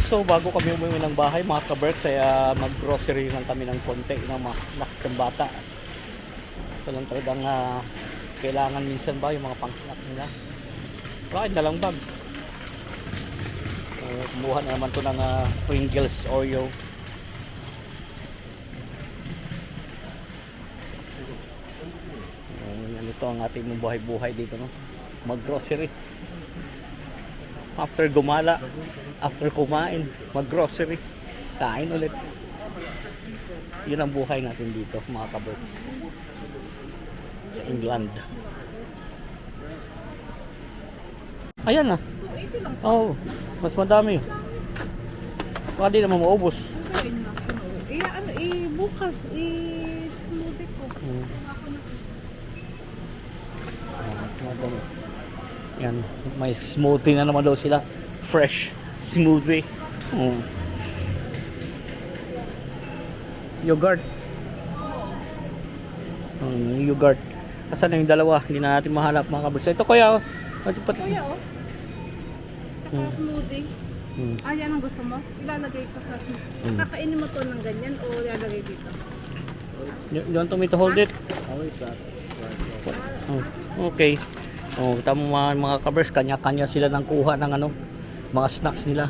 So bago kami umuwi ng bahay mga kaberks, kaya mag-grocery lang kami ng konti ng mga snacks ng bata. Ito lang talagang kailangan minsan ba yung mga pang-snack nila. Bakit dalang bag? Kumuha na naman to ng Pringles Oreo. Yan ito ang ating buhay-buhay dito, no? Mag-grocery. After gumala, after kumain, mag-grocery, kain ulit. Yun ang buhay natin dito, mga kaberks, sa England. Ayan na. Oh, mas madami. Baka di naman maubos. Bukas, smoothie ko. Madami. Yan, may smoothie na naman daw sila. Fresh smoothie. Yogurt. Yogurt. Asan na yung dalawa? Hindi na natin mahanap mga kaberks. Ito kuya. Kuya, oh. Saka smoothie. Yan ang gusto mo? Ilalagay ko sa smoothie. Kakainin mo to ng ganyan o ilalagay dito? You want me to hold it? Okay. Tama mga kaberks, kanya-kanya sila ng kuha ng mga snacks nila.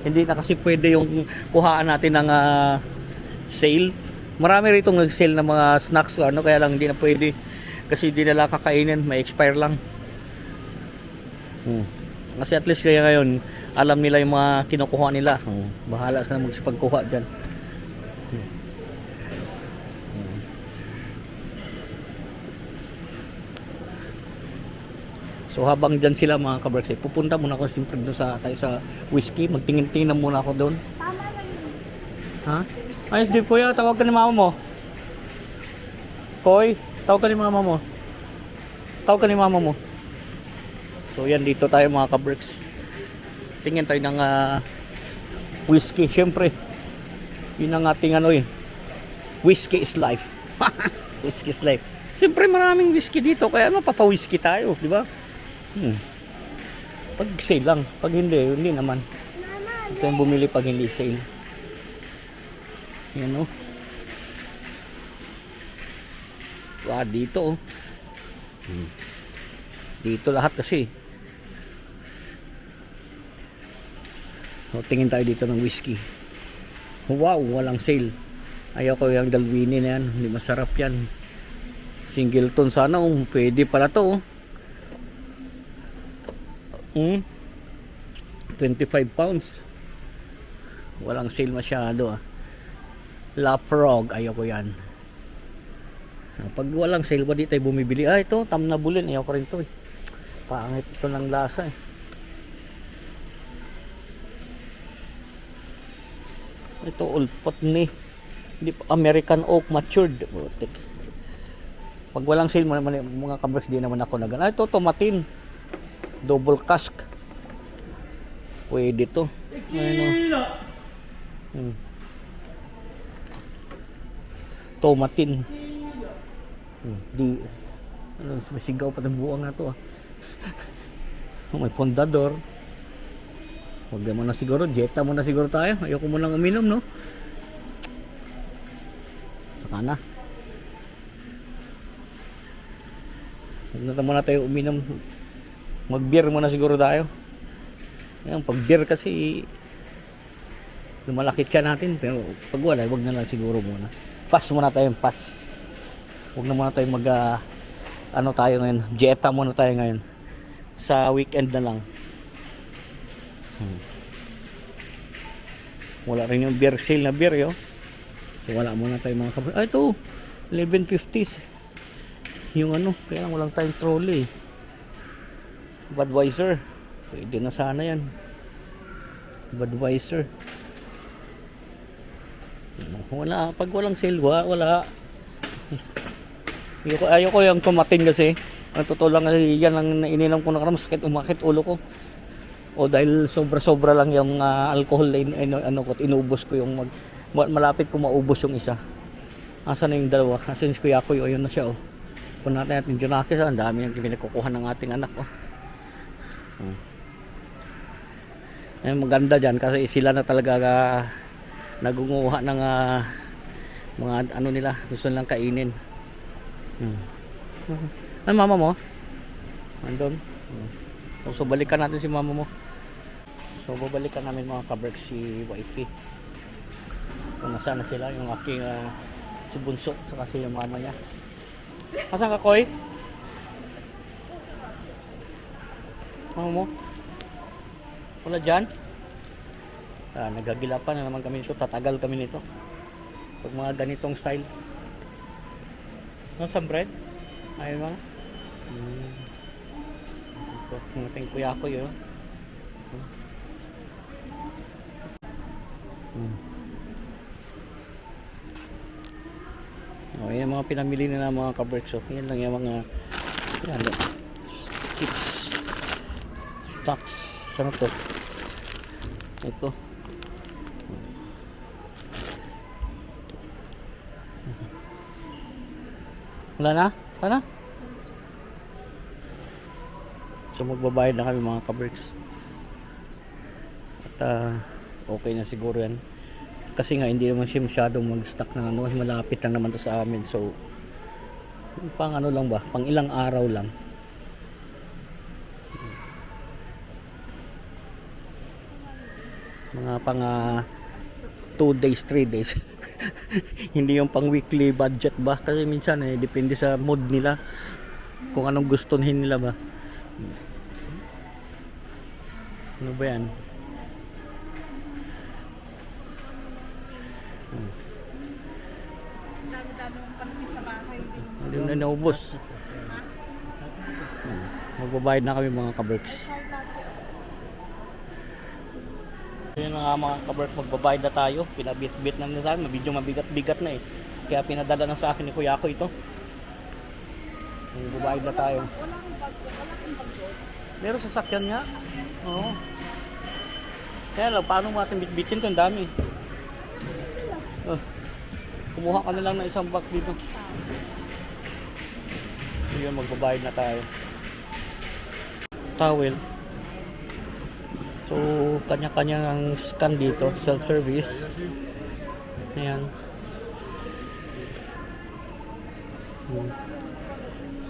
Hindi na kasi pwede yung kuhaan natin ng sale. Marami rito nag-sale ng mga snacks kaya lang hindi na pwede kasi hindi nila kakainin, may expire lang. Kasi at least kaya ngayon alam nila yung mga kinukuha nila. Bahala sila magpagkuha diyan. So habang dyan sila mga kaberks, pupunta muna ako siyempre doon tayo sa whiskey. Magtingin-tingin muna ako doon. Tama lang yun. Ha? Ayos din kuya, tawag ka ni mama mo. Koy, tawag ka ni mama mo. Tawag ka ni mama mo. So yan, dito tayo mga kaberks. Tingin tayo ng whiskey. Siyempre, yun ang ating whiskey is life. Whiskey is life. Siyempre maraming whiskey dito, kaya mapapa-whiskey tayo, di ba? Pag sale lang, pag hindi naman. Ito yung bumili pag hindi sale. Yan o. Dito o. Dito lahat kasi. So, tingin tayo dito ng whiskey. Wow, walang sale. Ayaw ko yung Dalwini na yan. Hindi masarap yan. Singleton sana, pwede pala to. 25 pounds. Walang sale masyado. Laprog, ayaw ko yan. Pag walang sale, ba di tayo bumibili? Ito, tamnabulin, ayaw ko rin to. Pangit ito ng lasa. Ito, Old Putney. American Oak Matured. Pag walang sale, mga kaberks, di naman ako nagan. Ito, tomatin. Double cask. Pwede to. Tomatin. Masigaw pa ng buwang na to. May pondador. Huwag mo na siguro. Jetta mo na siguro tayo. Ayoko mo nang uminom, no? Saka na. Huwag na muna tayo uminom. Mag-beer muna siguro tayo. Ayan, pag beer kasi lumalaki siya natin. Pero pag wala, huwag na lang siguro muna. Pass muna tayo, pass. Huwag na muna tayo tayo ngayon. Jetta muna tayo ngayon. Sa weekend na lang. Wala rin yung beer sale na beer, yo. So wala muna tayo mga kaberks. Ito, 11.50. Yung kaya lang walang tayong trolley. Budweiser. Pwede na sana yan. Budweiser. Wala. Pag walang sale, wala. Ayoko yung tomatin kasi. Ang totoo lang kasi yan ang ininom ko na masakit umakit ulo ko. O dahil sobra-sobra lang yung alcohol na inubos ko yung malapit ko maubos yung isa. Asa na yung dalawa? Asan si Kuya Koy? O yun na siya. Kung natin Junakis, ang dami yung pinagkukuha ng ating anak. Maganda dyan kasi sila na talaga nagunguha ng mga ano nila, gusto nilang kainin. Ano mama mo? Andun. So balikan natin si mama mo. So babalikan namin mga kaberks si wifey. Kung nasaan na sila, yung aking si Bunso saka si yung mama niya. Asan ka, Koy? Mama mo? Wala dyan? Nagagilapan na naman kami nito. Tatagal kami nito pag mga ganitong style. Ano sa bread? Ayun mga ito, ngating kuya ko yun. Oh, yan mga pinamili nila mga kaberks. So, yan lang yung mga yan, chips, stocks. Saan to? Ito. Wala na? Wala na? So magbabayad na kami mga kaberks. At okay na siguro yan. Kasi nga hindi naman siya masyadong mag-stock ng ano. Kasi malapit lang naman to sa amin. So pang ano lang ba? Pang ilang araw lang. Mga pang 2 days, 3 days. Hindi yung pang weekly budget ba? Kasi minsan depende sa mood nila. Kung anong gustuhin nila ba. Ano ba yan? Dami-dami ng panapin sa bahay. Hindi na naubos. Magbabayad na kami mga kaberks. Yun nga mga kaberks, magbabayad na tayo. Pinabit-bit naman sa akin. Medyo mabigat-bigat na eh. Kaya pinadala na sa akin ni kuya ko ito. Magbabayad na tayo. Meron sasakyan nga. Oo. Kaya lang, paano mo natin bitbitin ito? Ang dami. Kumuha ka na lang ng isang bag dito. So yun, magbabayad na tayo. Towel. So, kanya-kanya ang scan dito, self-service. Ayan.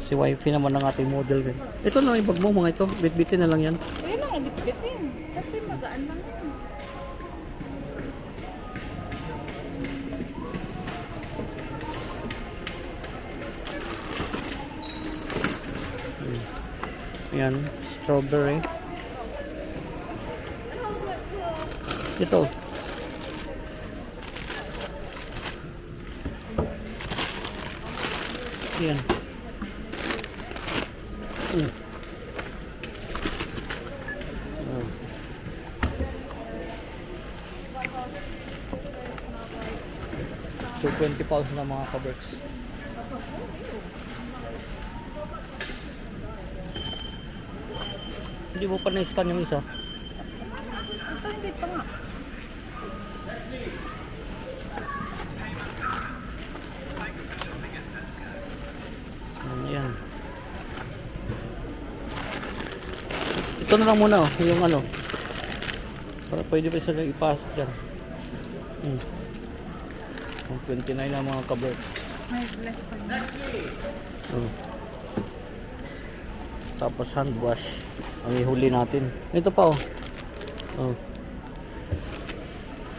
Si wifey naman ang ating model rin. Ito na yung bag mo, mga ito. Bitbitin na lang yan. Ayun ang bitbitin. Kasi magaan lang yan. Ayan, strawberry. Ito. Ayan. So 20 pounds na mga kaberks. Hindi mo pa na-scan yung isa. Ito hindi pa nga. Ayan. Ito na lang muna yung ano. Para pwede pa sila ipasok dyan. 29 na mga kaberks. May bless pa niya. Tapos hand wash ang ihuli natin. Ito pa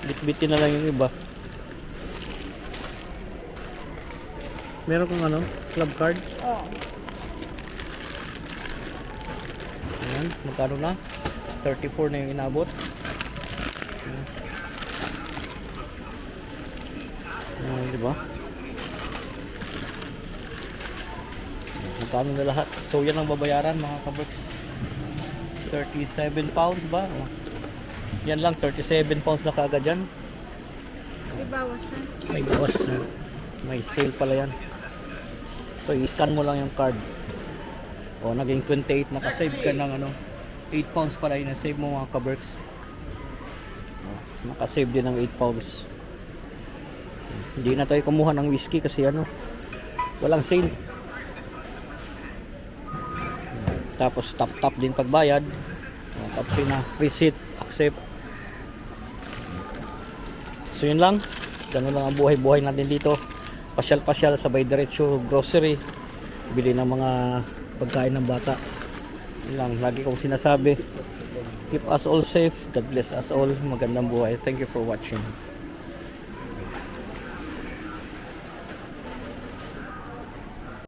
Bit-bitin na lang yung iba. Meron kang ano, club card. Oo. Ayan, magkano na? 34 na yung inabot. Di ba? Magkano na lahat? So yan ang babayaran mga kaberks. 37 pounds ba? Yan lang, 37 pounds na kaagad yan. May bawas na. May bawas na. May sale pala yan. So i-scan mo lang yung card. O naging 28, nakasave ka ng ano, 8 pounds pala yun. Save mo mga kaberks. Nakasave din ng 8 pounds. Hindi na tayo kumuha ng whiskey kasi ano, walang sale. Tapos tap din pagbayad. Tapos yun na, receipt, accept. So yun lang. Ganun lang ang buhay-buhay natin dito. Pasyal-pasyal, sabay diretso, grocery. Bili ng mga pagkain ng bata. Yun lang, lagi kong sinasabi. Keep us all safe. God bless us all. Magandang buhay. Thank you for watching.